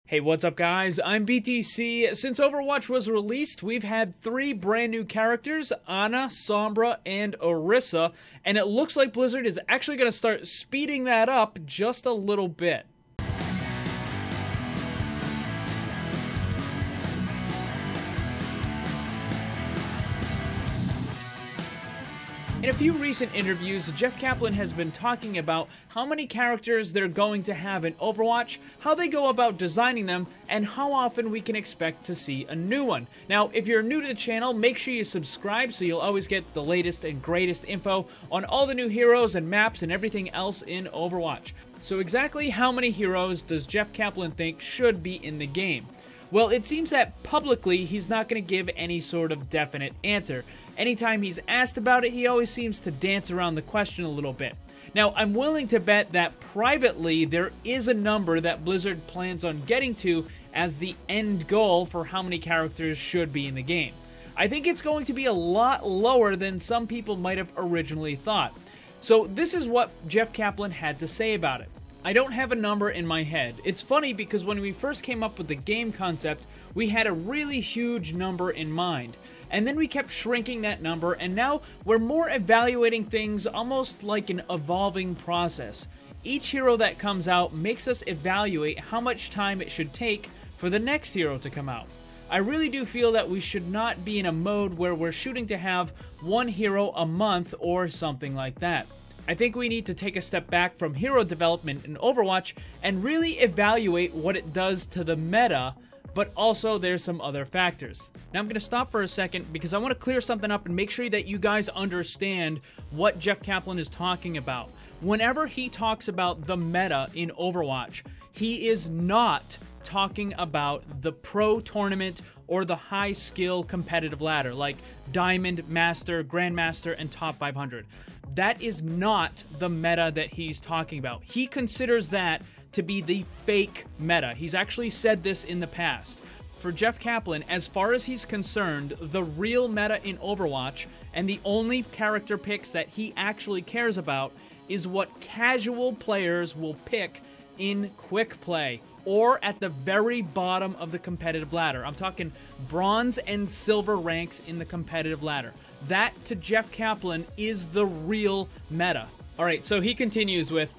Hey, what's up guys? I'm BTC. Since Overwatch was released, we've had 3 brand new characters, Ana, Sombra, and Orisa, and it looks like Blizzard is actually going to start speeding that up just a little bit. In a few recent interviews, Jeff Kaplan has been talking about how many characters they're going to have in Overwatch, how they go about designing them, and how often we can expect to see a new one. Now, if you're new to the channel, make sure you subscribe so you'll always get the latest and greatest info on all the new heroes and maps and everything else in Overwatch. So exactly how many heroes does Jeff Kaplan think should be in the game? Well, it seems that publicly he's not going to give any sort of definite answer. Anytime he's asked about it, he always seems to dance around the question a little bit. Now, I'm willing to bet that privately there is a number that Blizzard plans on getting to as the end goal for how many characters should be in the game. I think it's going to be a lot lower than some people might have originally thought. So this is what Jeff Kaplan had to say about it. I don't have a number in my head. It's funny because when we first came up with the game concept, we had a really huge number in mind. And then we kept shrinking that number, and now we're more evaluating things almost like an evolving process. Each hero that comes out makes us evaluate how much time it should take for the next hero to come out. I really do feel that we should not be in a mode where we're shooting to have one hero a month or something like that. I think we need to take a step back from hero development in Overwatch and really evaluate what it does to the meta, but also there's some other factors. Now I'm going to stop for a second because I want to clear something up and make sure that you guys understand what Jeff Kaplan is talking about. Whenever he talks about the meta in Overwatch, he is not talking about the pro tournament or the high skill competitive ladder like Diamond, Master, Grandmaster, and Top 500. That is not the meta that he's talking about. He considers that to be the fake meta. He's actually said this in the past. For Jeff Kaplan, as far as he's concerned, the real meta in Overwatch and the only character picks that he actually cares about is what casual players will pick in quick play or at the very bottom of the competitive ladder. I'm talking bronze and silver ranks in the competitive ladder. That, to Jeff Kaplan, is the real meta. Alright, so he continues with,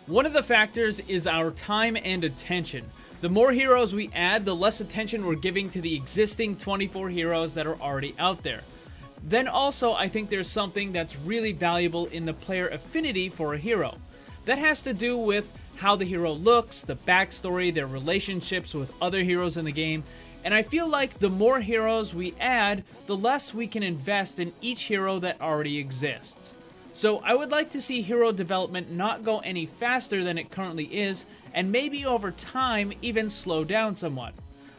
one of the factors is our time and attention. The more heroes we add, the less attention we're giving to the existing 24 heroes that are already out there. Then also, I think there's something that's really valuable in the player affinity for a hero. That has to do with how the hero looks, the backstory, their relationships with other heroes in the game, and I feel like the more heroes we add, the less we can invest in each hero that already exists. So I would like to see hero development not go any faster than it currently is, and maybe over time even slow down somewhat.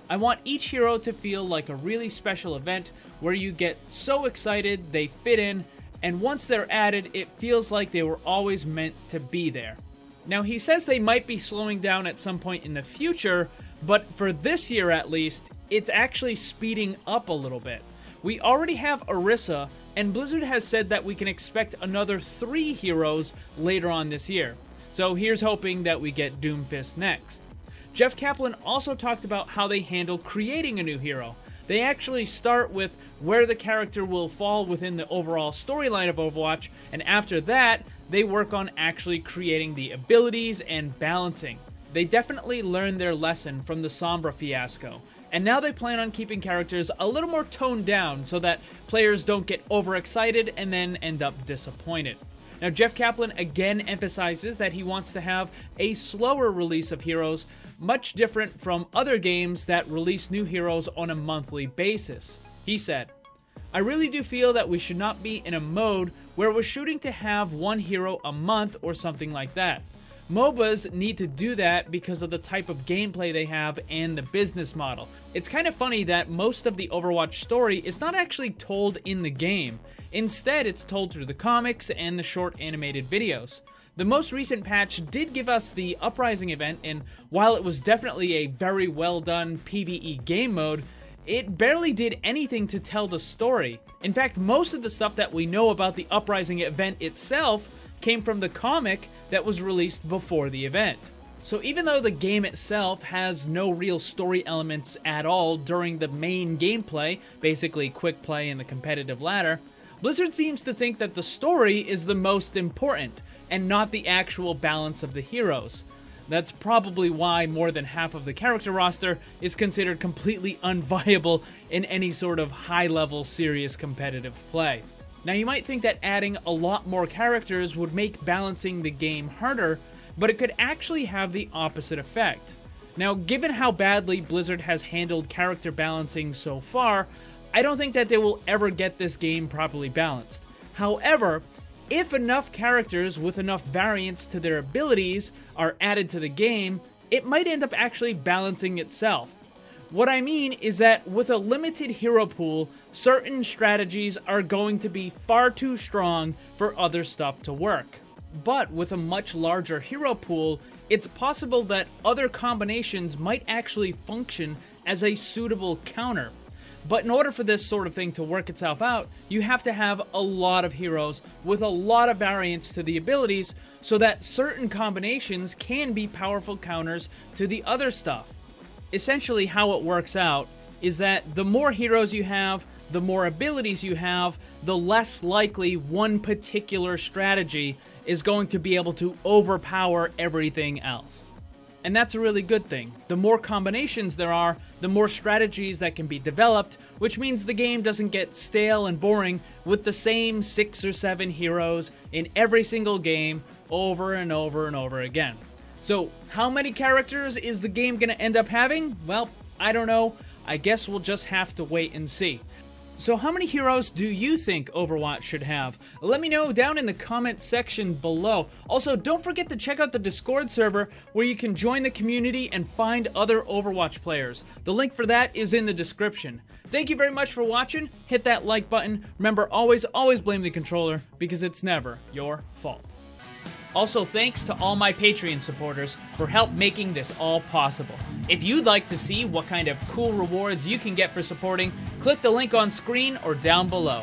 I want each hero to feel like a really special event where you get so excited they fit in, and once they're added, it feels like they were always meant to be there. Now he says they might be slowing down at some point in the future, but for this year at least, it's actually speeding up a little bit. We already have Orisa, and Blizzard has said that we can expect another 3 heroes later on this year. So here's hoping that we get Doomfist next. Jeff Kaplan also talked about how they handle creating a new hero. They actually start with where the character will fall within the overall storyline of Overwatch, and after that, they work on actually creating the abilities and balancing. They definitely learned their lesson from the Sombra fiasco, and now they plan on keeping characters a little more toned down so that players don't get overexcited and then end up disappointed. Now, Jeff Kaplan again emphasizes that he wants to have a slower release of heroes, much different from other games that release new heroes on a monthly basis. He said, I really do feel that we should not be in a mode where we're shooting to have one hero a month or something like that. MOBAs need to do that because of the type of gameplay they have and the business model. It's kind of funny that most of the Overwatch story is not actually told in the game. Instead, it's told through the comics and the short animated videos. The most recent patch did give us the Uprising event, and while it was definitely a very well done PvE game mode, it barely did anything to tell the story. In fact, most of the stuff that we know about the Uprising event itself came from the comic that was released before the event. So even though the game itself has no real story elements at all during the main gameplay, basically quick play and the competitive ladder, Blizzard seems to think that the story is the most important, and not the actual balance of the heroes. That's probably why more than half of the character roster is considered completely unviable in any sort of high-level serious competitive play. Now you might think that adding a lot more characters would make balancing the game harder, but it could actually have the opposite effect. Now, given how badly Blizzard has handled character balancing so far, I don't think that they will ever get this game properly balanced. However, if enough characters with enough variance to their abilities are added to the game, it might end up actually balancing itself. What I mean is that with a limited hero pool, certain strategies are going to be far too strong for other stuff to work. But with a much larger hero pool, it's possible that other combinations might actually function as a suitable counter. But in order for this sort of thing to work itself out, you have to have a lot of heroes with a lot of variance to the abilities so that certain combinations can be powerful counters to the other stuff. Essentially, how it works out is that the more heroes you have, the more abilities you have, the less likely one particular strategy is going to be able to overpower everything else. And that's a really good thing. The more combinations there are, the more strategies that can be developed, which means the game doesn't get stale and boring with the same 6 or 7 heroes in every single game over and over and over again. So, how many characters is the game going to end up having? Well, I don't know. I guess we'll just have to wait and see. So how many heroes do you think Overwatch should have? Let me know down in the comment section below. Also, don't forget to check out the Discord server where you can join the community and find other Overwatch players. The link for that is in the description. Thank you very much for watching. Hit that like button. Remember, always blame the controller because it's never your fault. Also, thanks to all my Patreon supporters for help making this all possible. If you'd like to see what kind of cool rewards you can get for supporting, click the link on screen or down below.